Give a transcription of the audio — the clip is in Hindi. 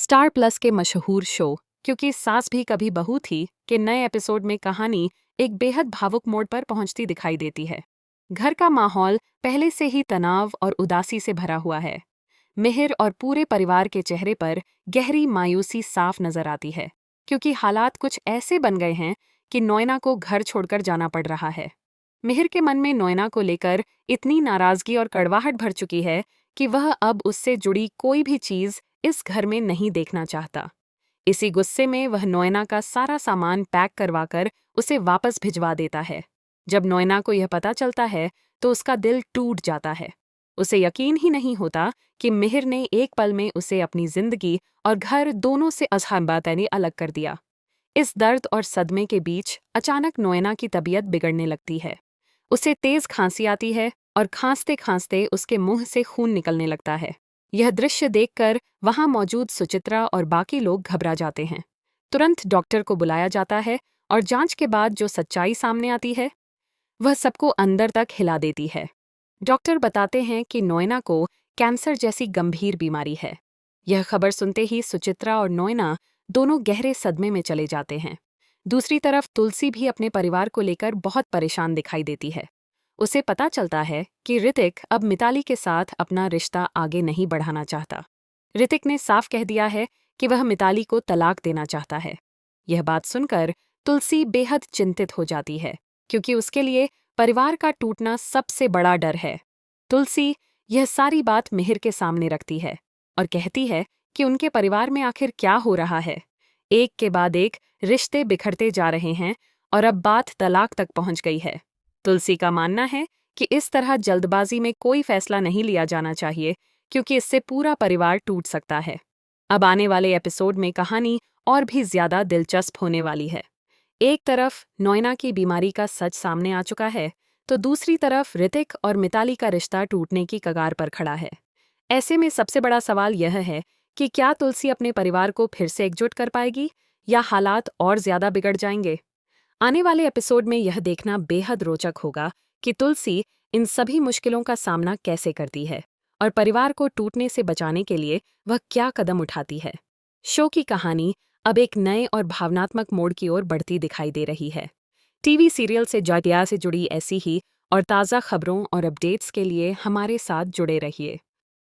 स्टार प्लस के मशहूर शो क्योंकि सास भी कभी बहू थी के नए एपिसोड में कहानी एक बेहद भावुक मोड़ पर पहुंचती दिखाई देती है। घर का माहौल पहले से ही तनाव और उदासी से भरा हुआ है। मिहिर और पूरे परिवार के चेहरे पर गहरी मायूसी साफ नजर आती है क्योंकि हालात कुछ ऐसे बन गए हैं कि नोएना को घर छोड़कर जाना पड़ रहा है। मिहिर के मन में नोएना को लेकर इतनी नाराजगी और कड़वाहट भर चुकी है कि वह अब उससे जुड़ी कोई भी चीज इस घर में नहीं देखना चाहता। इसी गुस्से में वह नोएना का सारा सामान पैक करवाकर उसे वापस भिजवा देता है। जब नोएना को यह पता चलता है तो उसका दिल टूट जाता है। उसे यकीन ही नहीं होता कि मिहिर ने एक पल में उसे अपनी जिंदगी और घर दोनों से असहमतनी अलग कर दिया। इस दर्द और सदमे के बीच अचानक नोएना की तबीयत बिगड़ने लगती है। उसे तेज खांसी आती है और खांसते खांसते उसके मुंह से खून निकलने लगता है। यह दृश्य देखकर वहां मौजूद सुचित्रा और बाकी लोग घबरा जाते हैं। तुरंत डॉक्टर को बुलाया जाता है और जांच के बाद जो सच्चाई सामने आती है वह सबको अंदर तक हिला देती है। डॉक्टर बताते हैं कि नोएना को कैंसर जैसी गंभीर बीमारी है। यह खबर सुनते ही सुचित्रा और नोएना दोनों गहरे सदमे में चले जाते हैं। दूसरी तरफ तुलसी भी अपने परिवार को लेकर बहुत परेशान दिखाई देती है। उसे पता चलता है कि ऋतिक अब मिताली के साथ अपना रिश्ता आगे नहीं बढ़ाना चाहता। ऋतिक ने साफ कह दिया है कि वह मिताली को तलाक देना चाहता है। यह बात सुनकर तुलसी बेहद चिंतित हो जाती है क्योंकि उसके लिए परिवार का टूटना सबसे बड़ा डर है। तुलसी यह सारी बात मिहिर के सामने रखती है और कहती है कि उनके परिवार में आखिर क्या हो रहा है। एक के बाद एक रिश्ते बिखरते जा रहे हैं और अब बात तलाक तक पहुंच गई है। तुलसी का मानना है कि इस तरह जल्दबाजी में कोई फैसला नहीं लिया जाना चाहिए क्योंकि इससे पूरा परिवार टूट सकता है। अब आने वाले एपिसोड में कहानी और भी ज्यादा दिलचस्प होने वाली है। एक तरफ नोएना की बीमारी का सच सामने आ चुका है तो दूसरी तरफ ऋतिक और मिताली का रिश्ता टूटने की कगार पर खड़ा है। ऐसे में सबसे बड़ा सवाल यह है कि क्या तुलसी अपने परिवार को फिर से एकजुट कर पाएगी या हालात और ज्यादा बिगड़ जाएंगे। आने वाले एपिसोड में यह देखना बेहद रोचक होगा कि तुलसी इन सभी मुश्किलों का सामना कैसे करती है और परिवार को टूटने से बचाने के लिए वह क्या कदम उठाती है। शो की कहानी अब एक नए और भावनात्मक मोड़ की ओर बढ़ती दिखाई दे रही है। टीवी सीरियल से जाटिया से जुड़ी ऐसी ही और ताज़ा खबरों और अपडेट्स के लिए हमारे साथ जुड़े रहिए।